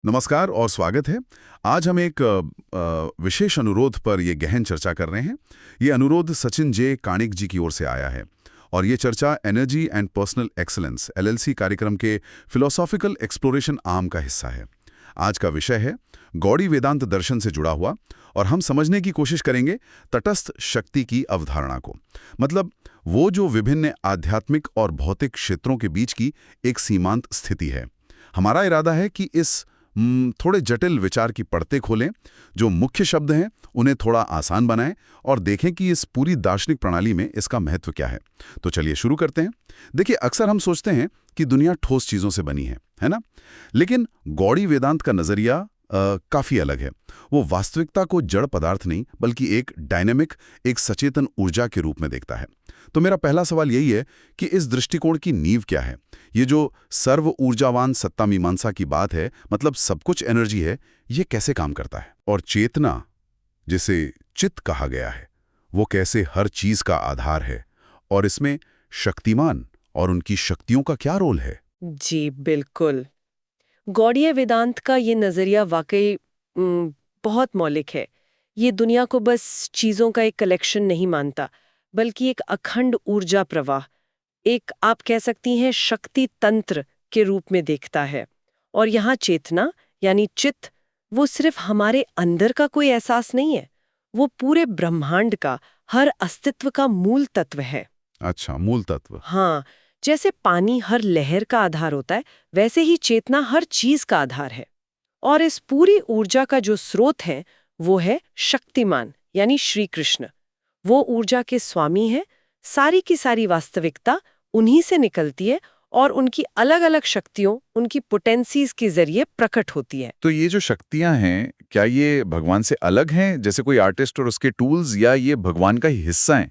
नमस्कार और स्वागत है। आज हम एक विशेष अनुरोध पर ये गहन चर्चा कर रहे हैं। ये अनुरोध सचिन जे कानिक जी की ओर से आया है और ये चर्चा energy and personal excellence LLC कार्यक्रम के फिलोसॉफिकल एक्सप्लोरेशन आर्म का हिस्सा है। आज का विषय है गौड़ी वेदांत दर्शन से जुड़ा हुआ और हम समझने की कोशिश करेंगे तटस्थ शक्ति की अवधारणा को। मतलब वो जो विभिन्न आध्यात्मिक और भौतिक क्षेत्रों के बीच की एक सीमांत स्थिति है। हमारा इरादा है कि इस थोड़े जटिल विचार की परतें खोलें, जो मुख्य शब्द हैं उन्हें थोड़ा आसान बनाएं और देखें कि इस पूरी दार्शनिक प्रणाली में इसका महत्व क्या है। तो चलिए शुरू करते हैं। देखिए, अक्सर हम सोचते हैं कि दुनिया ठोस चीज़ों से बनी है ना? लेकिन गौड़ी वेदांत का नज़रिया काफ़ी अलग है। वो वास्तविकता को जड़ पदार्थ नहीं बल्कि एक डायनेमिक, एक सचेतन ऊर्जा के रूप में देखता है। तो मेरा पहला सवाल यही है कि इस दृष्टिकोण की नींव क्या है? ये जो सर्व ऊर्जावान सत्ता मीमांसा की बात है, मतलब सब कुछ एनर्जी है, ये कैसे काम करता है? और चेतना, जिसे चित्त कहा गया है, वो कैसे हर चीज का आधार है? और इसमें शक्तिमान और उनकी शक्तियों का क्या रोल है? जी बिल्कुल। गौड़ीय वेदांत का ये नजरिया वाकई बहुत मौलिक है। ये दुनिया को बस चीजों का एक कलेक्शन नहीं मानता, बल्कि एक अखंड ऊर्जा प्रवाह, एक आप कह सकती हैं शक्ति तंत्र के रूप में देखता है। और यहाँ चेतना यानी चित्त, वो सिर्फ हमारे अंदर का कोई एहसास नहीं है, वो पूरे ब्रह्मांड का, हर अस्तित्व का मूल तत्व है। अच्छा, मूल तत्व। हाँ, जैसे पानी हर लहर का आधार होता है, वैसे ही चेतना हर चीज का आधार है। और इस पूरी ऊर्जा का जो स्रोत है, वो है शक्तिमान यानी श्री कृष्ण। वो ऊर्जा के स्वामी हैं। सारी की सारी वास्तविकता उन्हीं से निकलती है और उनकी अलग अलग शक्तियों, उनकी पोटेंसीज के जरिए प्रकट होती है। तो ये जो शक्तियां हैं, क्या ये भगवान से अलग हैं, जैसे कोई आर्टिस्ट और उसके टूल्स, या ये भगवान का ही हिस्सा हैं?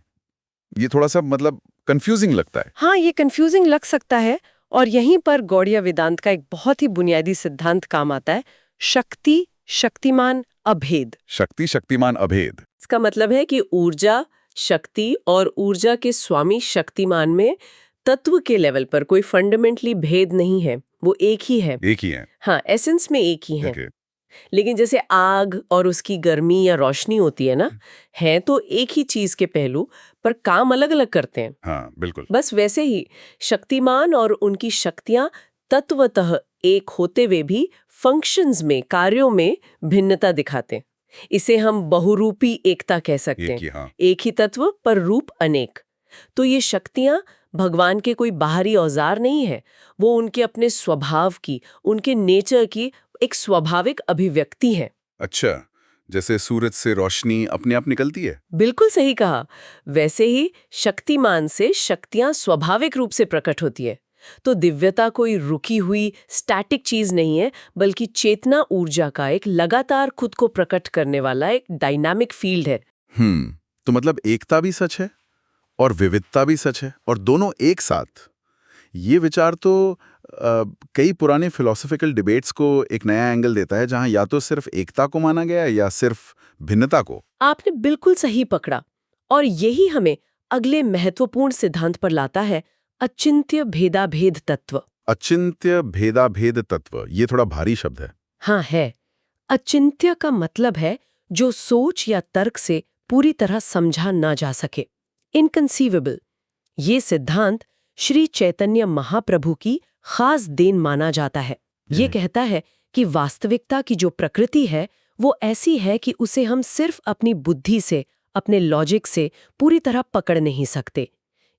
ये थोड़ा सा मतलब कंफ्यूजिंग लगता है। हाँ, ये कंफ्यूजिंग लग सकता है। और यहीं पर गौड़ीय वेदांत का एक बहुत ही बुनियादी सिद्धांत काम आता है, शक्ति, शक्तिमान, अभेद। शक्ति, शक्तिमान, अभेद। इसका मतलब है कि ऊर्जा, शक्ति और ऊर्जा के स्वामी शक्तिमान में तत्व के लेवल पर कोई फंडामेंटली भेद नहीं है, वो एक ही है। एक ही है। हाँ, एसेंस में एक ही है। Okay. लेकिन जैसे आग और उसकी गर्मी या रोशनी होती है ना, है तो एक ही चीज के पहलू, पर काम अलग अलग करते हैं। हाँ, बिल्कुल। बस वैसे ही शक्तिमान और उनकी शक्तियां तत्वतः एक होते हुए भी फंक्शंस में, कार्यों में भिन्नता दिखाते हैं। इसे हम बहुरूपी एकता कह सकते एक हैं। ही, हाँ। एक ही तत्व पर रूप अनेक। तो ये शक्तियां भगवान के कोई बाहरी औजार नहीं है, वो उनके अपने स्वभाव की, उनके नेचर की एक स्वाभाविक अभिव्यक्ति है। अच्छा, जैसे सूरज से रोशनी अपने आप निकलती है। बिल्कुल सही कहा। वैसे ही शक्तिमान से शक्तियां स्वाभाविक रूप से प्रकट होती है। तो दिव्यता कोई रुकी हुई स्टैटिक चीज नहीं है, बल्कि चेतना ऊर्जा का एक लगातार खुद को प्रकट करने वाला एक डायनामिक फील्ड है। तो मतलब एकता भी सच है और विविधता भी सच है, और दोनों एक साथ। ये विचार तो कई पुराने फिलोसॉफिकल डिबेट्स को एक नया एंगल देता है, जहां या तो सिर्फ एकता को माना गया है या सिर्फ भिन्नता को। आपने बिल्कुल सही पकड़ा। और यही हमें अगले महत्वपूर्ण सिद्धांत पर लाता है, अचिंत्य भेदाभेद तत्व। अचिंत्य भेदाभेद तत्व, ये थोड़ा भारी शब्द है। हाँ है। अचिंत्य का मतलब है जो सोच या तर्क से पूरी तरह समझा ना जा सके, इनकंसीवेबल। ये सिद्धांत श्री चैतन्य महाप्रभु की खास देन माना जाता है। ये कहता है कि वास्तविकता की जो प्रकृति है, वो ऐसी है कि उसे हम सिर्फ अपनी बुद्धि से, अपने लॉजिक से पूरी तरह पकड़ नहीं सकते।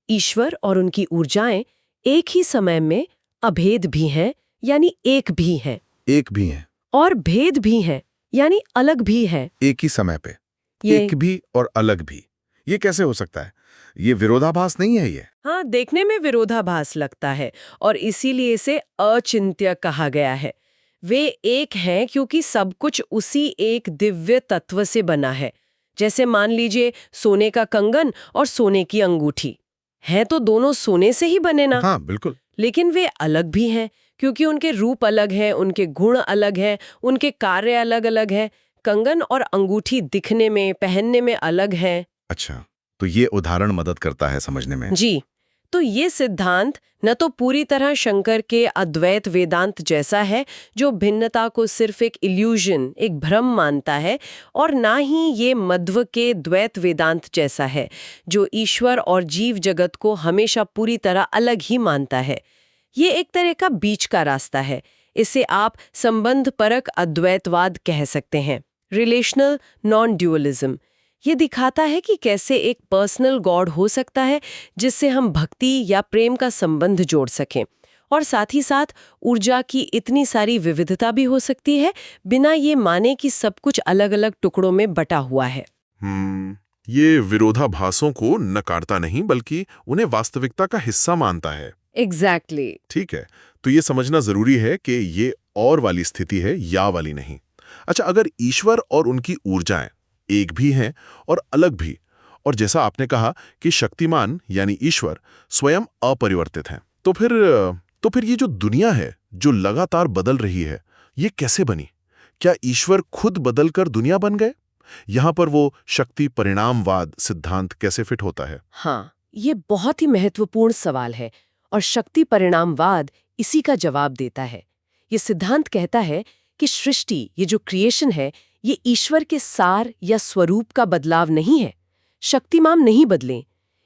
ईश्वर और उनकी ऊर्जाएं एक ही समय में अभेद भी हैं, यानी एक भी हैं, एक भी है और भेद भी हैं, यानी अलग भी हैं। एक ही समय पे, ये एक भी और अलग भी। ये कैसे हो सकता है? ये विरोधाभास नहीं है ये? हाँ, देखने में विरोधाभास लगता है और इसीलिए इसे अचिंत्य कहा गया है। वे एक हैं क्योंकि सब कुछ उसी एक दिव्य तत्व से बना है। जैसे मान लीजिए सोने का कंगन और सोने की अंगूठी, हैं तो दोनों सोने से ही बने ना। हाँ, बिल्कुल। लेकिन वे अलग भी हैं क्योंकि उनके रूप अलग हैं, उनके गुण अलग हैं, उनके कार्य अलग अलग हैं। कंगन और अंगूठी दिखने में, पहनने में अलग हैं। अच्छा, तो ये उदाहरण मदद करता है समझने में। जी, तो ये सिद्धांत न तो पूरी तरह शंकर के अद्वैत वेदांत जैसा है जो भिन्नता को सिर्फ एक इल्यूजन, एक भ्रम मानता है, और ना ही ये मध्व के द्वैत वेदांत जैसा है जो ईश्वर और जीव जगत को हमेशा पूरी तरह अलग ही मानता है। ये एक तरह का बीच का रास्ता है। इसे आप संबंध परक अद्वैतवाद कह सकते हैं, रिलेशनल नॉन ड्यूअलिज्म। ये दिखाता है कि कैसे एक पर्सनल गॉड हो सकता है जिससे हम भक्ति या प्रेम का संबंध जोड़ सकें, और साथ ही साथ ऊर्जा की इतनी सारी विविधता भी हो सकती है बिना ये माने कि सब कुछ अलग अलग टुकड़ों में बटा हुआ है। ये विरोधाभासों को नकारता नहीं बल्कि उन्हें वास्तविकता का हिस्सा मानता है। एग्जैक्टली। ठीक है, तो ये समझना जरूरी है कि ये और वाली स्थिति है या वाली नहीं। अच्छा, अगर ईश्वर और उनकी ऊर्जाएं एक भी हैं और अलग भी, और जैसा आपने कहा कि शक्तिमान यानी ईश्वर स्वयं अपरिवर्तित हैं, तो फिर ये जो दुनिया है जो लगातार बदल रही है, ये कैसे बनी? क्या ईश्वर खुद बदलकर दुनिया बन गए? यहां पर वो शक्ति परिणामवाद सिद्धांत कैसे फिट होता है? हाँ, ये बहुत ही महत्वपूर्ण सवाल है और शक्ति परिणामवाद इसी का जवाब देता है। ये सिद्धांत कहता है कि सृष्टि, ये जो क्रिएशन है, ये ईश्वर के सार या स्वरूप का बदलाव नहीं है। शक्तिमान नहीं बदले,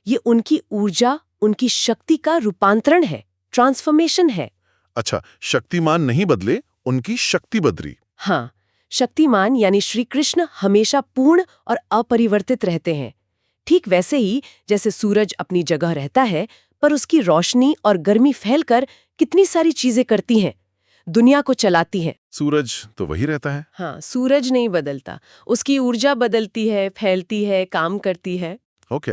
ये उनकी ऊर्जा, उनकी शक्ति का रूपांतरण है, ट्रांसफॉर्मेशन है। अच्छा, शक्तिमान नहीं बदले, उनकी शक्ति बदली। हाँ, शक्तिमान यानी श्री कृष्ण हमेशा पूर्ण और अपरिवर्तित रहते हैं। ठीक वैसे ही जैसे सूरज अपनी जगह रहता है, पर उसकी रोशनी और गर्मी फैलकर कितनी सारी चीजें करती हैं, दुनिया को चलाती हैं। सूरज तो वही रहता है। हाँ, सूरज नहीं बदलता, उसकी ऊर्जा बदलती है, फैलती है, काम करती है। ओके,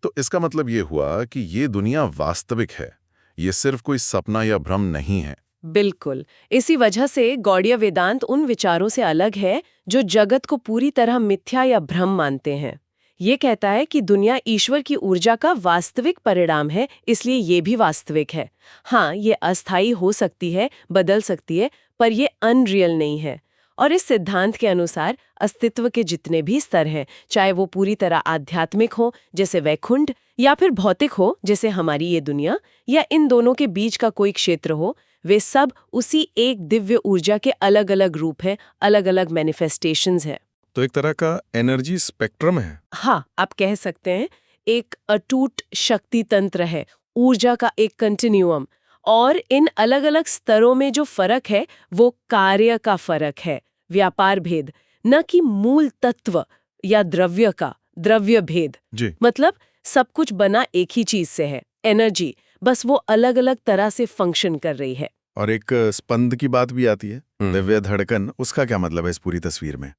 तो इसका मतलब ये हुआ कि ये दुनिया वास्तविक है, ये सिर्फ कोई सपना या भ्रम नहीं है। बिल्कुल। इसी वजह से गौड़ीय वेदांत उन विचारों से अलग है जो जगत को पूरी तरह मिथ्या या भ्रम मानते हैं। ये कहता है कि दुनिया ईश्वर की ऊर्जा का वास्तविक परिणाम है, इसलिए ये भी वास्तविक है। हाँ, ये अस्थायी हो सकती है, बदल सकती है, पर ये अनरियल नहीं है। और इस सिद्धांत के अनुसार अस्तित्व के जितने भी स्तर हैं, चाहे वो पूरी तरह आध्यात्मिक हो जैसे वैकुंठ, या फिर भौतिक हो जैसे हमारी ये दुनिया, या इन दोनों के बीच का कोई क्षेत्र हो, वे सब उसी एक दिव्य ऊर्जा के अलग अलग रूप हैं, अलग अलग मैनिफेस्टेशंस हैं। तो एक तरह का एनर्जी स्पेक्ट्रम है। हाँ, आप कह सकते हैं एक अटूट शक्ति तंत्र है, ऊर्जा का एक कंटिन्यूअम। और इन अलग अलग स्तरों में जो फर्क है वो कार्य का फर्क है, व्यापार भेद, न कि मूल तत्व या द्रव्य भेद। जी। मतलब सब कुछ बना एक ही चीज से है, एनर्जी, बस वो अलग अलग तरह से फंक्शन कर रही है। और एक स्पंद की बात भी आती है, दिव्य धड़कन, उसका क्या मतलब है इस पूरी तस्वीर में?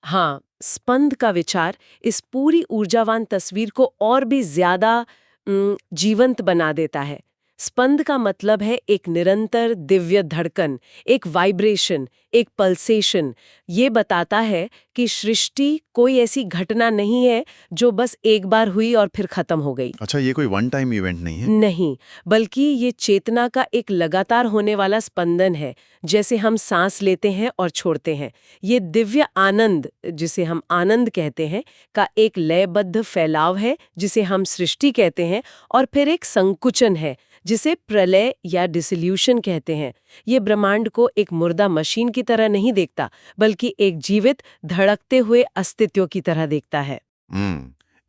हाँ, स्पंद का विचार इस पूरी ऊर्जावान तस्वीर को और भी ज्यादा जीवंत बना देता है। स्पंद का मतलब है एक निरंतर दिव्य धड़कन, एक वाइब्रेशन, एक पल्सेशन। ये बताता है कि सृष्टि कोई ऐसी घटना नहीं है जो बस एक बार हुई और फिर खत्म हो गई। अच्छा, ये कोई वन टाइम इवेंट नहीं है? नहीं, बल्कि ये चेतना का एक लगातार होने वाला स्पंदन है, जैसे हम सांस लेते हैं और छोड़ते हैं। ये दिव्य आनंद, जिसे हम आनंद कहते हैं, का एक लयबद्ध फैलाव है, जिसे हम सृष्टि कहते हैं, और फिर एक संकुचन है, जिसे प्रलय या डिसोल्यूशन कहते हैं। ये ब्रह्मांड को एक मुर्दा मशीन की तरह नहीं देखता, बल्कि एक जीवित, धड़कते हुए अस्तित्व की तरह देखता है।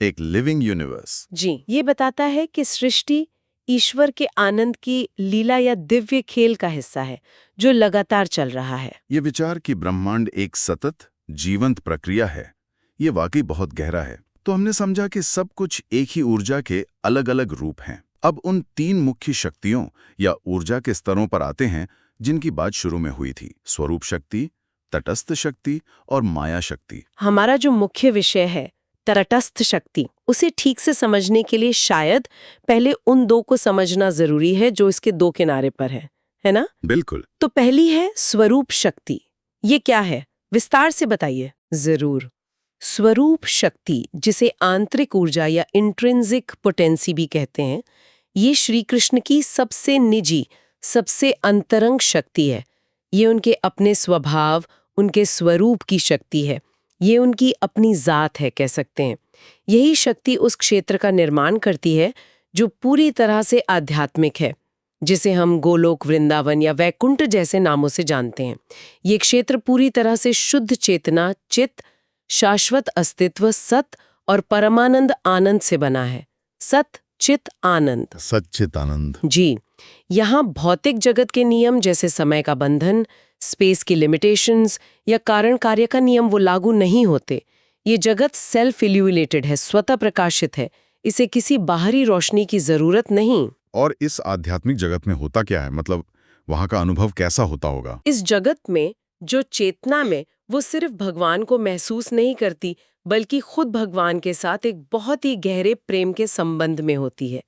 एक लिविंग यूनिवर्स। जी, ये बताता है कि सृष्टि ईश्वर के आनंद की लीला या दिव्य खेल का हिस्सा है, जो लगातार चल रहा है। ये विचार कि ब्रह्मांड एक सतत जीवंत प्रक्रिया है, ये वाकई बहुत गहरा है। तो हमने समझा कि सब कुछ एक ही ऊर्जा के अलग अलग रूप हैं। अब उन तीन मुख्य शक्तियों या ऊर्जा के स्तरों पर आते हैं जिनकी बात शुरू में हुई थी, स्वरूप शक्ति, तटस्थ शक्ति और माया शक्ति। हमारा जो मुख्य विषय है तटस्थ शक्ति, उसे ठीक से समझने के लिए शायद पहले उन दो को समझना जरूरी है जो इसके दो किनारे पर है ना? बिल्कुल। तो पहली है स्वरूप शक्ति। ये क्या है, विस्तार से बताइए। जरूर। स्वरूप शक्ति, जिसे आंतरिक ऊर्जा या इंट्रिंसिक पोटेंसी भी कहते हैं, ये श्री कृष्ण की सबसे निजी, सबसे अंतरंग शक्ति है। ये उनके अपने स्वभाव, उनके स्वरूप की शक्ति है। ये उनकी अपनी जात है, कह सकते हैं। यही शक्ति उस क्षेत्र का निर्माण करती है जो पूरी तरह से आध्यात्मिक है, जिसे हम गोलोक, वृंदावन या वैकुंठ जैसे नामों से जानते हैं। ये क्षेत्र पूरी तरह से शुद्ध चेतना, चित्त, शाश्वत अस्तित्व, सत और परमानंद आनंद से बना है। सत, चित, आनंद। सच्चित आनंद। जी, यहाँ भौतिक जगत के नियम जैसे समय का बंधन, स्पेस की लिमिटेशंस या कारण कार्य का नियम वो लागू नहीं होते। ये जगत सेल्फ इल्यूमिनेटेड है, स्वतः प्रकाशित है। इसे किसी बाहरी रोशनी की जरूरत नहीं। और इस आध्यात्मिक जगत में होता क्या है, मतलब वहां का अनुभव कैसा होता होगा? इस जगत में जो चेतना में वो सिर्फ भगवान को महसूस नहीं करती, बल्कि खुद भगवान के साथ एक बहुत ही गहरे प्रेम के संबंध में होती है।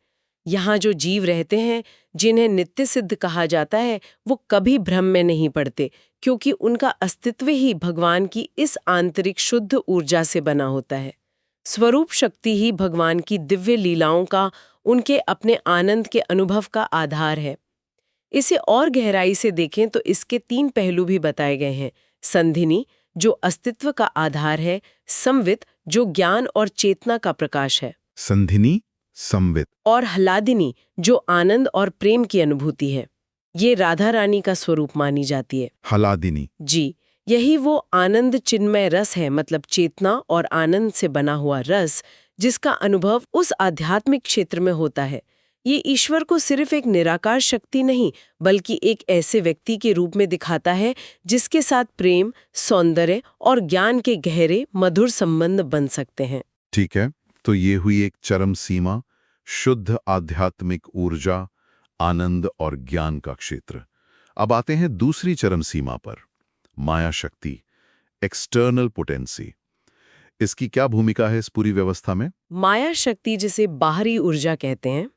यहाँ जो जीव रहते हैं, जिन्हें नित्य सिद्ध कहा जाता है, वो कभी भ्रम में नहीं पड़ते, क्योंकि उनका अस्तित्व ही भगवान की इस आंतरिक शुद्ध ऊर्जा से बना होता है। स्वरूप शक्ति ही भगवान की दिव्य लीलाओं का, उनके अपने आनंद के अनुभव का आधार है। इसे और गहराई से देखें तो इसके 3 पहलू भी बताए गए हैं। संधिनी, जो अस्तित्व का आधार है, संवित, जो ज्ञान और चेतना का प्रकाश है, संधिनी, संवित, और ह्लादिनी, जो आनंद और प्रेम की अनुभूति है। ये राधा रानी का स्वरूप मानी जाती है। हलादिनी। जी, यही वो आनंद चिन्मय रस है, मतलब चेतना और आनंद से बना हुआ रस, जिसका अनुभव उस आध्यात्मिक क्षेत्र में होता है। ये ईश्वर को सिर्फ एक निराकार शक्ति नहीं, बल्कि एक ऐसे व्यक्ति के रूप में दिखाता है जिसके साथ प्रेम, सौंदर्य और ज्ञान के गहरे मधुर संबंध बन सकते हैं। ठीक है, तो ये हुई एक चरम सीमा, शुद्ध आध्यात्मिक ऊर्जा, आनंद और ज्ञान का क्षेत्र। अब आते हैं दूसरी चरम सीमा पर, माया शक्ति, एक्सटर्नल पोटेंसी। इसकी क्या भूमिका है इस पूरी व्यवस्था में? माया शक्ति, जिसे बाहरी ऊर्जा कहते हैं,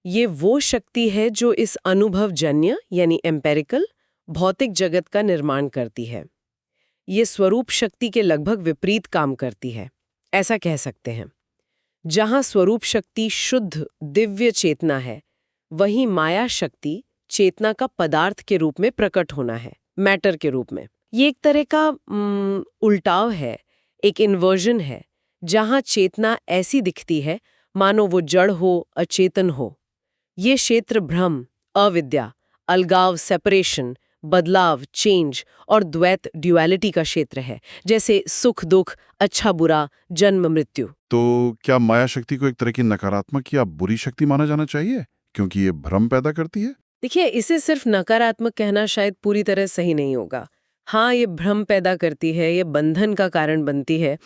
ये वो शक्ति है जो इस अनुभवजन्य यानी एम्पेरिकल भौतिक जगत का निर्माण करती है। ये स्वरूप शक्ति के लगभग विपरीत काम करती है, ऐसा कह सकते हैं। जहां स्वरूप शक्ति शुद्ध दिव्य चेतना है, वहीं माया शक्ति चेतना का पदार्थ के रूप में प्रकट होना है, मैटर के रूप में। ये एक तरह का उल्टाव है, एक इन्वर्जन है, जहां चेतना ऐसी दिखती है मानो वो जड़ हो, अचेतन हो। ये क्षेत्र भ्रम, अविद्या, अलगाव, सेपरेशन, बदलाव, चेंज और द्वैत, ड्युअलिटी का क्षेत्र है, जैसे सुख दुख, अच्छा बुरा, जन्म मृत्यु। तो क्या माया शक्ति को एक तरह की नकारात्मक या बुरी शक्ति माना जाना चाहिए, क्योंकि ये भ्रम पैदा करती है? देखिए, इसे सिर्फ नकारात्मक कहना शायद पूरी तरह सही नहीं होगा। हाँ, ये भ्रम पैदा करती है, ये बंधन का कारण बनती है।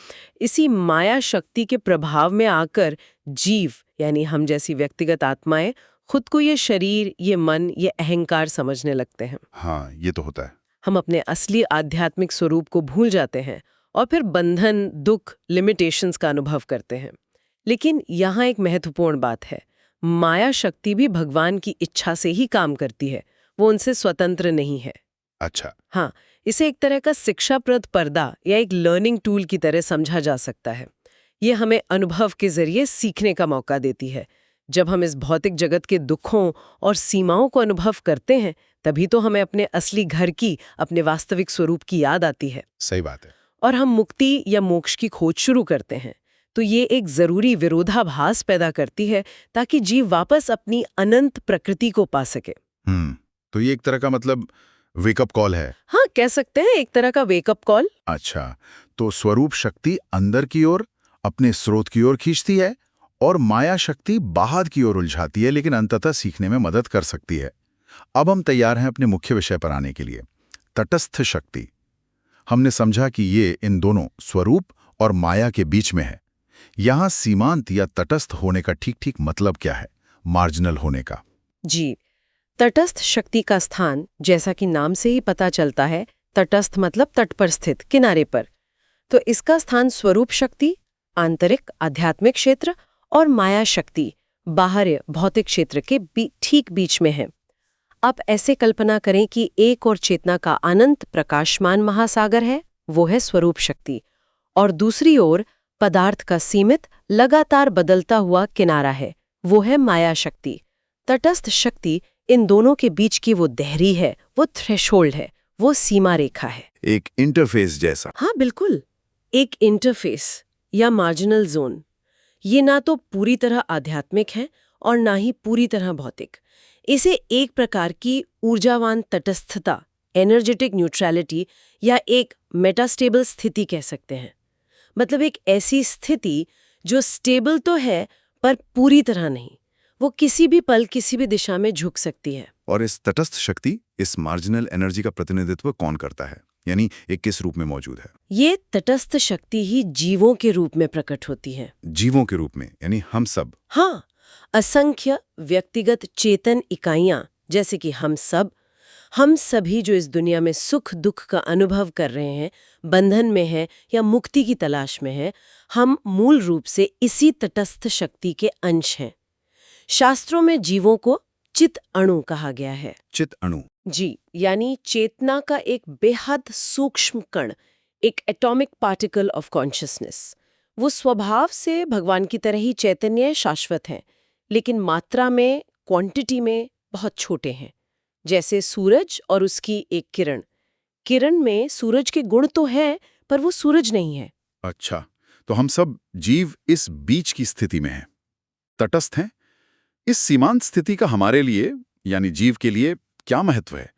इसी माया शक्ति के प्रभाव में आकर जीव, यानी हम जैसी व्यक्तिगत आत्माएं, खुद को ये शरीर, ये मन, ये अहंकार समझने लगते हैं। हाँ, ये तो होता है। हम अपने असली आध्यात्मिक स्वरूप को भूल जाते हैं और फिर बंधन, दुख, लिमिटेशंस का अनुभव करते हैं। लेकिन यहाँ एक महत्वपूर्ण बात है, माया शक्ति भी भगवान की इच्छा से ही काम करती है, वो उनसे स्वतंत्र नहीं है। अच्छा। हाँ, इसे एक तरह का शिक्षाप्रद पर्दा या एक लर्निंग टूल की तरह समझा जा सकता है। ये हमें अनुभव के जरिए सीखने का मौका देती है। जब हम इस भौतिक जगत के दुखों और सीमाओं को अनुभव करते हैं, तभी तो हमें अपने असली घर की, अपने वास्तविक स्वरूप की याद आती है। सही बात है। और हम मुक्ति या मोक्ष की खोज शुरू करते हैं। तो ये एक जरूरी विरोधाभास पैदा करती है, ताकि जीव वापस अपनी अनंत प्रकृति को पा सके। तो ये एक तरह का मतलब वेकअप कॉल है। हाँ, कह सकते हैं, एक तरह का वेकअप कॉल। अच्छा, तो स्वरूप शक्ति अंदर की ओर, अपने स्रोत की ओर खींचती है, और माया शक्ति बाहर की ओर उलझाती है, लेकिन अंततः सीखने में मदद कर सकती है। अब हम तैयार हैं अपने मुख्य विषय पर आने के लिए, तटस्थ शक्ति। हमने समझा कि ये इन दोनों स्वरूप और माया के बीच में है। यहाँ सीमांत या तटस्थ होने का ठीक ठीक मतलब क्या है, मार्जिनल होने का? जी, तटस्थ शक्ति का स्थान, जैसा कि नाम से ही पता चलता है, तटस्थ मतलब तट पर स्थित, किनारे पर। तो इसका स्थान स्वरूप शक्ति, आंतरिक आध्यात्मिक क्षेत्र, और माया शक्ति, बाहरी भौतिक क्षेत्र के ठीक बीच में है। आप ऐसे कल्पना करें कि एक और चेतना का अनंत प्रकाशमान महासागर है, वो है स्वरूप शक्ति, और दूसरी ओर पदार्थ का सीमित, लगातार बदलता हुआ किनारा है, वो है माया शक्ति। तटस्थ शक्ति इन दोनों के बीच की वो देहरी है, वो थ्रेशोल्ड है, वो सीमा रेखा है। एक इंटरफेस जैसा। हाँ, बिल्कुल, एक इंटरफेस या मार्जिनल जोन। ये ना तो पूरी तरह आध्यात्मिक है और ना ही पूरी तरह भौतिक। इसे एक प्रकार की ऊर्जावान तटस्थता, एनर्जेटिक न्यूट्रलिटी या एक मेटास्टेबल स्थिति कह सकते हैं। मतलब एक ऐसी स्थिति जो स्टेबल तो है पर पूरी तरह नहीं। वो किसी भी पल किसी भी दिशा में झुक सकती है। और इस तटस्थ शक्ति, इस मार्जिनल एनर्जी का प्रतिनिधित्व कौन करता है, यानी एक किस रूप में मौजूद है? ये तटस्थ शक्ति ही जीवों के रूप में प्रकट होती है। जीवों के रूप में, यानी हम सब। हाँ, असंख्य व्यक्तिगत चेतन इकाइयां, जैसे कि हम सभी जो इस दुनिया में सुख दुख का अनुभव कर रहे हैं, बंधन में हैं या मुक्ति की तलाश में हैं, हम मूल रूप से इसी तटस्थ शक्ति के अंश हैं। शास्त्रों में जीवों को चित अणु कहा गया है। चित अणु? जी, यानी चेतना का एक बेहद सूक्ष्म कण, एक एटॉमिक पार्टिकल ऑफ कॉन्शियसनेस। वो स्वभाव से भगवान की तरह ही चैतन्य शाश्वत हैं, लेकिन मात्रा में, क्वांटिटी में बहुत छोटे हैं। जैसे सूरज और उसकी एक किरण। किरण में सूरज के गुण तो हैं, पर वो सूरज नहीं है। अच्छा, तो हम सब जीव इस बीच की स्थिति में हैं, तटस्थ हैं। इस सीमांत स्थिति का हमारे लिए, यानी जीव के लिए, क्या महत्व है?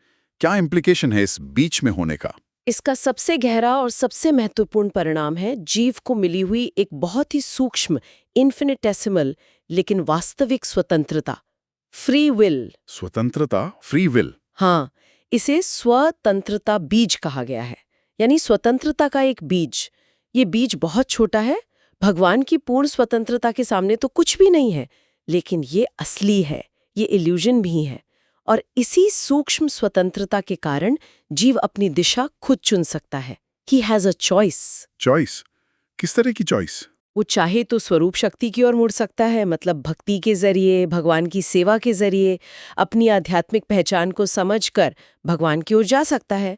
क्या इम्प्लीकेशन है इस बीच में होने का? इसका सबसे गहरा और सबसे महत्वपूर्ण परिणाम है जीव को मिली हुई एक बहुत ही सूक्ष्म, इन्फिनिटेसिमल लेकिन वास्तविक स्वतंत्रता, फ्री विल। स्वतंत्रता, फ्री विल? हाँ, इसे स्वतंत्रता बीज कहा गया है, यानी स्वतंत्रता का एक बीज। ये बीज बहुत छोटा है, भगवान की पूर्ण स्वतंत्रता के सामने तो कुछ भी नहीं है, लेकिन ये असली है, ये इल्यूजन भी है। और इसी सूक्ष्म स्वतंत्रता के कारण जीव अपनी दिशा खुद चुन सकता है। He has a choice। Choice? किस तरह की चॉइस? वो चाहे तो स्वरूप शक्ति की ओर मुड़ सकता है, मतलब भक्ति के जरिए, भगवान की सेवा के जरिए अपनी आध्यात्मिक पहचान को समझकर भगवान की ओर जा सकता है,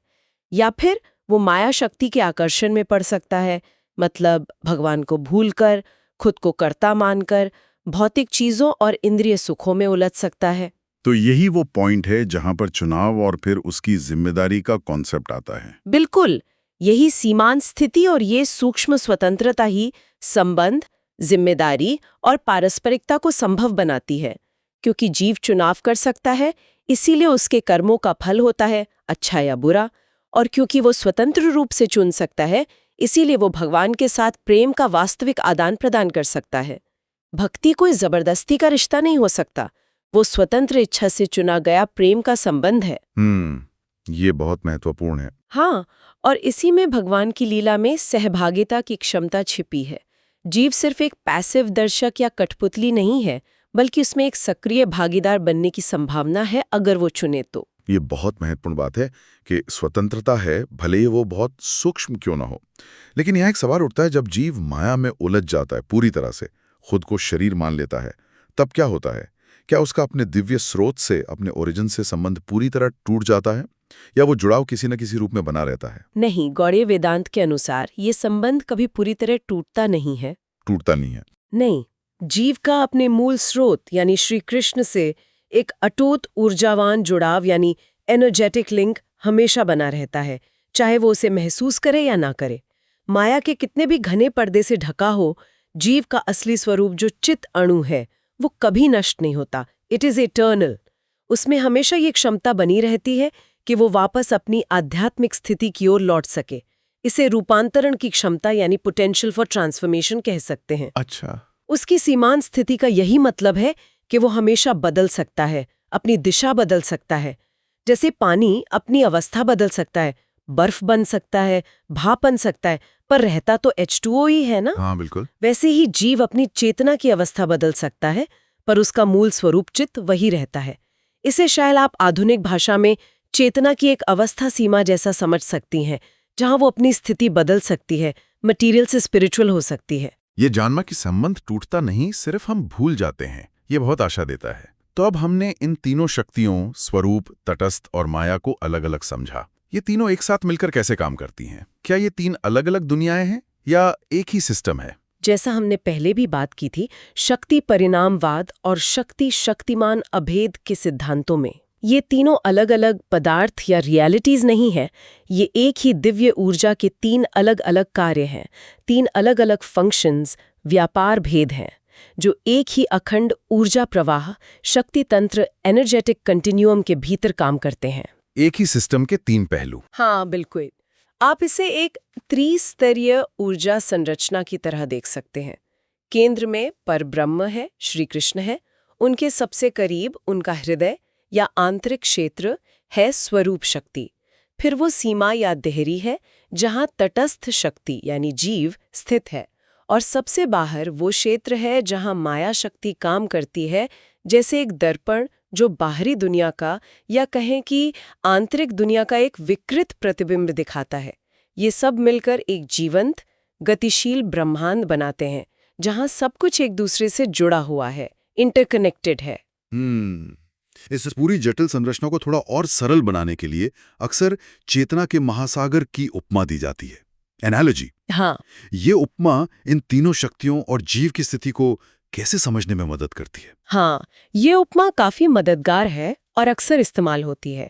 या फिर वो माया शक्ति के आकर्षण में पड़ सकता है, मतलब भगवान को भूलकर, खुद को कर्ता मानकर भौतिक चीजों और इंद्रिय सुखों में उलझ सकता है। तो यही वो पॉइंट है जहां पर चुनाव और फिर उसकी जिम्मेदारी का कॉन्सेप्ट आता है। बिल्कुल, यही सीमांत स्थिति और ये सूक्ष्म स्वतंत्रता ही संबंध, जिम्मेदारी और पारस्परिकता को संभव बनाती है। क्योंकि जीव चुनाव कर सकता है, इसीलिए उसके कर्मों का फल होता है, अच्छा या बुरा। और क्योंकि वो स्वतंत्र रूप से चुन सकता है, इसीलिए वो भगवान के साथ प्रेम का वास्तविक आदान प्रदान कर सकता है। भक्ति कोई जबरदस्ती का रिश्ता नहीं हो सकता, वो स्वतंत्र इच्छा से चुना गया प्रेम का संबंध है। ये बहुत महत्वपूर्ण है। हाँ, और इसी में भगवान की लीला में सहभागिता की क्षमता छिपी है। जीव सिर्फ एक पैसिव दर्शक या कठपुतली नहीं है, बल्कि उसमें एक सक्रिय भागीदार बनने की संभावना है अगर वो चुने तो। ये बहुत महत्वपूर्ण बात है कि स्वतंत्रता है, भले ही वो बहुत सूक्ष्म क्यों ना हो। लेकिन यहाँ एक सवाल उठता है, जब जीव माया में उलझ जाता है पूरी तरह से, खुद को शरीर मान लेता है, तब क्या होता है? क्या उसका अपने दिव्य स्रोत से, अपने ओरिजिन से संबंध पूरी तरह टूट जाता है, या वो जुड़ाव किसी न किसी रूप में बना रहता है? नहीं, गौड़ीय वेदांत के अनुसार ये संबंध कभी पूरी तरह टूटता नहीं है। टूटता नहीं है? नहीं, जीव का अपने मूल स्रोत यानी श्री कृष्ण से एक अटूट ऊर्जावान जुड़ाव यानी एनर्जेटिक लिंक हमेशा बना रहता है, चाहे वो उसे महसूस करे या ना करे। माया के कितने भी घने पर्दे से ढका हो, जीव का असली स्वरूप जो चित अणु है वो कभी नष्ट नहीं होता। It is eternal. उसमें हमेशा ये क्षमता बनी रहती है कि वो वापस अपनी आध्यात्मिक स्थिति की ओर लौट सके। इसे रूपांतरण की क्षमता यानी पोटेंशियल फॉर ट्रांसफॉर्मेशन कह सकते हैं। अच्छा, उसकी सीमांत स्थिति का यही मतलब है कि वो हमेशा बदल सकता है, अपनी दिशा बदल सकता है। जैसे पानी अपनी अवस्था बदल सकता है, बर्फ बन सकता है, भाप बन सकता है, पर रहता तो H2O ही है ना। हाँ, बिल्कुल। वैसे ही जीव अपनी चेतना की अवस्था बदल सकता है, पर उसका मूल स्वरूप चित्त वही रहता है। इसे शायद आप आधुनिक भाषा में चेतना की एक अवस्था सीमा जैसा समझ सकती हैं, जहां वो अपनी स्थिति बदल सकती है, मटीरियल से स्पिरिचुअल हो सकती है। ये जानना कि संबंध टूटता नहीं, सिर्फ हम भूल जाते हैं, ये बहुत आशा देता है। तो अब हमने इन तीनों शक्तियों, स्वरूप, तटस्थ और माया को अलग अलग समझा। ये तीनों एक साथ मिलकर कैसे काम करती हैं? क्या ये तीन अलग अलग दुनियाएं हैं या एक ही सिस्टम है? जैसा हमने पहले भी बात की थी, शक्ति परिणामवाद और शक्ति शक्तिमान अभेद के सिद्धांतों में ये तीनों अलग अलग पदार्थ या रियलिटीज नहीं है। ये एक ही दिव्य ऊर्जा के तीन अलग अलग कार्य हैं, तीन अलग अलग फंक्शंस, व्यापार भेद हैं। जो एक ही अखंड ऊर्जा प्रवाह, शक्ति तंत्र, एनर्जेटिक कंटिन्यूअम के भीतर काम करते हैं। एक ही सिस्टम के 3 पहलू। हाँ, बिल्कुल। आप इसे एक त्रिस्तरीय ऊर्जा संरचना की तरह देख सकते हैं। केंद्र में परब्रह्म है, श्री कृष्ण है। उनके सबसे करीब उनका हृदय या आंतरिक क्षेत्र है, स्वरूप शक्ति। फिर वो सीमा या देहरी है, जहां तटस्थ शक्ति यानी जीव स्थित है। और सबसे बाहर वो क्षेत्र है जहां माया शक्ति काम करती है, जैसे एक दर्पण जो बाहरी दुनिया का या कहें कि आंतरिक दुनिया का एक विकृत प्रतिबिंब दिखाता है। ये सब मिलकर एक जीवंत, गतिशील ब्रह्मांड बनाते हैं, जहां सब कुछ एक दूसरे से जुड़ा हुआ है, इंटरकनेक्टेड है। इस पूरी जटिल संरचना को थोड़ा और सरल बनाने के लिए अक्सर चेतना के महासागर की उपमा दी जाती है, एनालॉजी। हाँ, ये उपमा इन तीनों शक्तियों और जीव की स्थिति को कैसे समझने में मदद करती है? हाँ, ये उपमा काफी मददगार है और अक्सर इस्तेमाल होती है।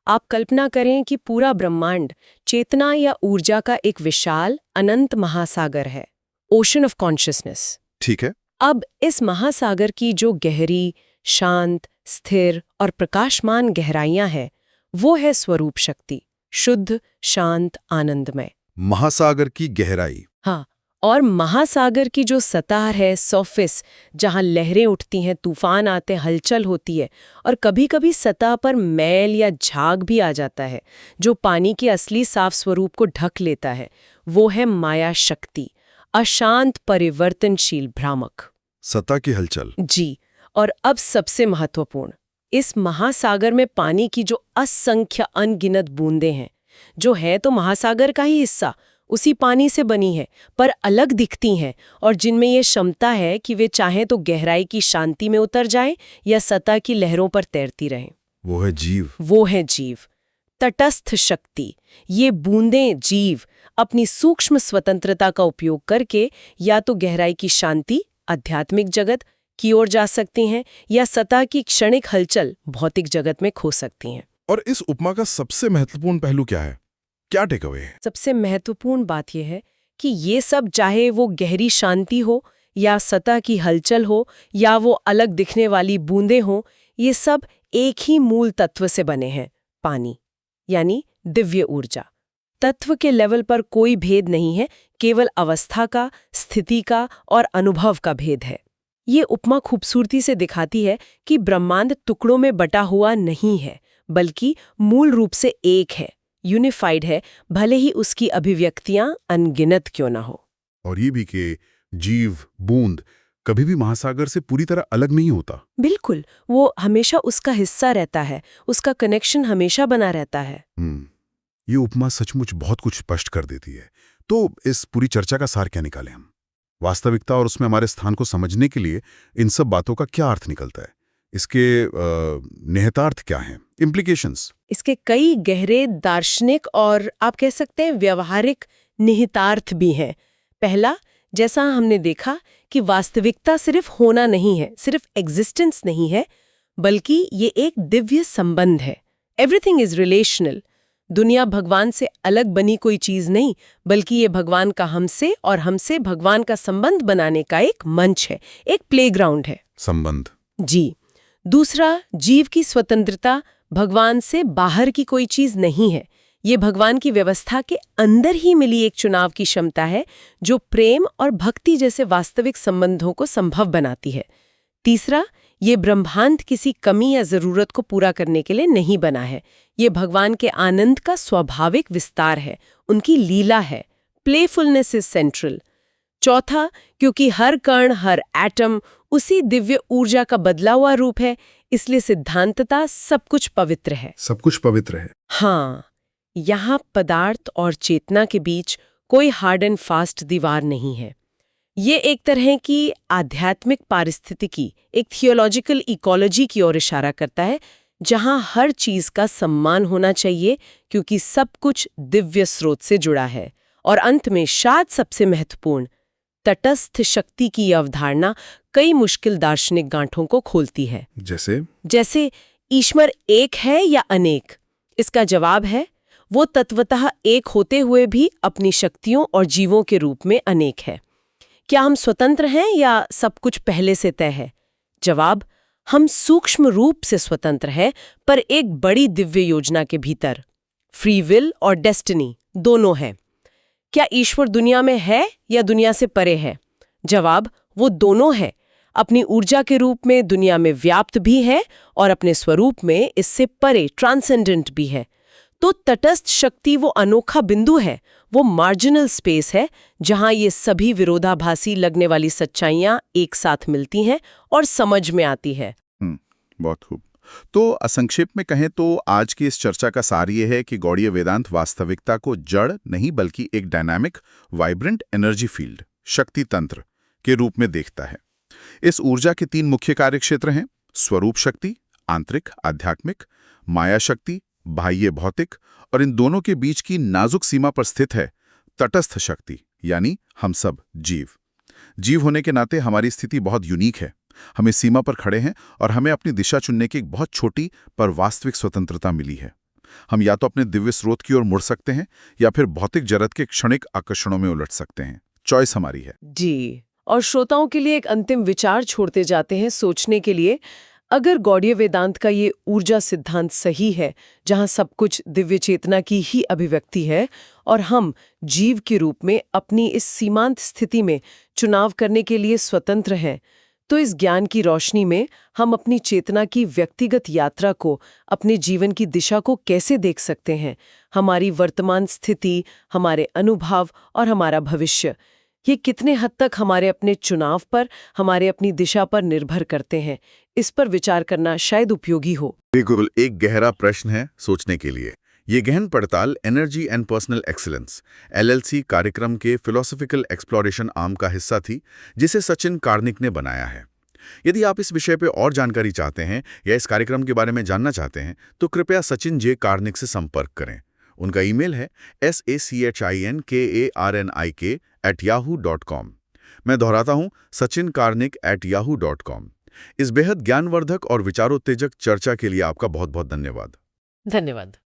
आप कल्पना करें कि पूरा ब्रह्मांड चेतना या ऊर्जा का एक विशाल अनंत महासागर है, ओशन ऑफ कॉन्शियसनेस। ठीक है। अब इस महासागर की जो गहरी, शांत, स्थिर और प्रकाशमान गहराइयां हैं, वो है स्वरूप शक्ति, शुद्ध, शांत, आनंदमय। महासागर की गहराई। हाँ, और महासागर की जो सतह है, सरफेस, जहां लहरें उठती हैं, तूफान आते, हलचल होती है, और कभी-कभी सतह पर मैल या झाग भी आ जाता है, जो पानी के असली साफ स्वरूप को ढक लेता है, वो है माया शक्ति, अशांत, परिवर्तनशील, भ्रामक। सतह की हलचल। जी, और अब सबसे महत्वपूर्ण, इस महासागर में पानी की जो असंख्य अनगिनत बूंदें हैं, जो है तो महासागर का ही हिस्सा, उसी पानी से बनी है, पर अलग दिखती हैं, और जिनमें ये क्षमता है कि वे चाहें तो गहराई की शांति में उतर जाएं या सतह की लहरों पर तैरती रहें। वो है जीव। वो है जीव, तटस्थ शक्ति। ये बूंदें जीव अपनी सूक्ष्म स्वतंत्रता का उपयोग करके या तो गहराई की शांति, आध्यात्मिक जगत की ओर जा सकती हैं, या सतह की क्षणिक हलचल, भौतिक जगत में खो सकती हैं। और इस उपमा का सबसे महत्वपूर्ण पहलू क्या है? क्या टेक अवे है? सबसे महत्वपूर्ण बात यह है कि ये सब, चाहे वो गहरी शांति हो या सतह की हलचल हो या वो अलग दिखने वाली बूंदें हो, ये सब एक ही मूल तत्व से बने हैं, पानी, यानी दिव्य ऊर्जा। तत्व के लेवल पर कोई भेद नहीं है, केवल अवस्था का, स्थिति का और अनुभव का भेद है। ये उपमा खूबसूरती से दिखाती है कि ब्रह्मांड टुकड़ों में बटा हुआ नहीं है, बल्कि मूल रूप से एक है, यूनिफाइड है, भले ही उसकी अभिव्यक्तियां अनगिनत क्यों ना हो। और ये भी कि जीव, बूंद कभी भी महासागर से पूरी तरह अलग नहीं होता। बिल्कुल, वो हमेशा उसका हिस्सा रहता है, उसका कनेक्शन हमेशा बना रहता है। ये उपमा सचमुच बहुत कुछ स्पष्ट कर देती है। तो इस पूरी चर्चा का सार क्या निकालें हम? वास्तविकता और उसमें हमारे स्थान को समझने के लिए इन सब बातों का क्या अर्थ निकलता है? इसके निहितार्थ क्या हैं? इम्प्लीकेशंस? इसके कई गहरे दार्शनिक और आप कह सकते हैं व्यवहारिक निहितार्थ भी हैं। पहला, जैसा हमने देखा कि वास्तविकता सिर्फ होना नहीं है, सिर्फ एग्जिस्टेंस नहीं है, बल्कि ये एक दिव्य संबंध है। Everything is relational. दुनिया भगवान से अलग बनी कोई चीज नहीं, बल्कि ये भगवान का हमसे और हमसे भगवान का संबंध बनाने का एक मंच है, एक प्लेग्राउंड है। संबंध। जी। दूसरा, जीव की स्वतंत्रता भगवान से बाहर की कोई चीज नहीं है। ये भगवान की व्यवस्था के अंदर ही मिली एक चुनाव की क्षमता है, जो प्रेम और भक्ति जैसे वास्तविक संबंधों को संभव बनाती है। तीसरा, ये ब्रह्मांड किसी कमी या जरूरत को पूरा करने के लिए नहीं बना है। ये भगवान के आनंद का स्वाभाविक विस्तार है, उनकी लीला है। Playfulness is central. चौथा, क्योंकि हर कण, हर एटम उसी दिव्य ऊर्जा का बदला हुआ रूप है, इसलिए सिद्धांतता सब कुछ पवित्र है। सब कुछ पवित्र है। हाँ, यहाँ पदार्थ और चेतना के बीच कोई हार्ड एंड फास्ट दीवार नहीं है। ये एक तरह की आध्यात्मिक पारिस्थितिकी, एक थियोलॉजिकल इकोलॉजी की ओर इशारा करता है, जहाँ हर चीज का सम्मान होना चाहिए, क्योंकि सब कुछ दिव्य स्रोत से जुड़ा है। और अंत में शायद सबसे महत्वपूर्ण, तटस्थ शक्ति की अवधारणा कई मुश्किल दार्शनिक गांठों को खोलती है। जैसे ईश्वर एक है या अनेक? इसका जवाब है, वो तत्वतः एक होते हुए भी अपनी शक्तियों और जीवों के रूप में अनेक है। क्या हम स्वतंत्र हैं या सब कुछ पहले से तय है? जवाब, हम सूक्ष्म रूप से स्वतंत्र हैं, पर एक बड़ी दिव्य योजना के भीतर। फ्री विल और डेस्टिनी दोनों हैं। क्या ईश्वर दुनिया में है या दुनिया से परे है? जवाब, वो दोनों है। अपनी ऊर्जा के रूप में दुनिया में व्याप्त भी है और अपने स्वरूप में इससे परे ट्रांसेंडेंट भी है। तो तटस्थ शक्ति वो अनोखा बिंदु है, वो मार्जिनल स्पेस है जहां ये सभी विरोधाभासी लगने वाली सच्चाइयां एक साथ मिलती हैं और समझ में आती है। बहुत खूब। तो असंक्षेप में कहें तो आज की इस चर्चा का सार ये है कि गौड़ीय वेदांत वास्तविकता को जड़ नहीं बल्कि एक डायनामिक, वाइब्रेंट एनर्जी फील्ड, शक्ति तंत्र के रूप में देखता है। इस ऊर्जा के 3 मुख्य कार्यक्षेत्र हैं: स्वरूप शक्ति, आंतरिक आध्यात्मिक, माया शक्ति, बाह्य भौतिक, और इन दोनों के बीच की नाजुक सीमा पर स्थित है तटस्थ शक्ति, यानी हम सब जीव। जीव होने के नाते हमारी स्थिति बहुत यूनिक है। हम इस सीमा पर खड़े हैं और हमें अपनी दिशा चुनने की एक बहुत छोटी पर वास्तविक स्वतंत्रता मिली है। हम या तो अपने दिव्य स्रोत की ओर मुड़ सकते हैं या फिर भौतिक जगत के क्षणिक आकर्षणों में उलट सकते हैं। चॉइस हमारी है। जी, और श्रोताओं के लिए एक अंतिम विचार छोड़ते जाते हैं सोचने के लिए। अगर गौड़ीय वेदांत का ये ऊर्जा सिद्धांत सही है, जहां सब कुछ दिव्य चेतना की ही अभिव्यक्ति है और हम जीव के रूप में अपनी इस सीमांत स्थिति में चुनाव करने के लिए स्वतंत्र हैं, तो इस ज्ञान की रोशनी में हम अपनी चेतना की व्यक्तिगत यात्रा को, अपने जीवन की दिशा को कैसे देख सकते हैं? हमारी वर्तमान स्थिति, हमारे अनुभव और हमारा भविष्य, ये कितने हद तक हमारे अपने चुनाव पर, हमारे अपनी दिशा पर निर्भर करते हैं? इस पर विचार करना शायद उपयोगी हो। बिल्कुल, एक गहरा प्रश्न है सोचने के लिए। ये गहन पड़ताल energy and personal excellence LLC कार्यक्रम के फिलोसॉफिकल एक्सप्लोरेशन आर्म का हिस्सा थी, जिसे सचिन कार्निक ने बनाया है। यदि आप इस विषय पर और जानकारी चाहते हैं या इस कार्यक्रम के बारे में जानना चाहते हैं, तो कृपया सचिन जे कार्निक से संपर्क करें। उनका ईमेल है sachinkarnik@yahoo.com। मैं दोहराता हूं, sachinkarnik@yahoo.com। इस बेहद ज्ञानवर्धक और विचारोत्तेजक चर्चा के लिए आपका बहुत बहुत धन्यवाद। धन्यवाद।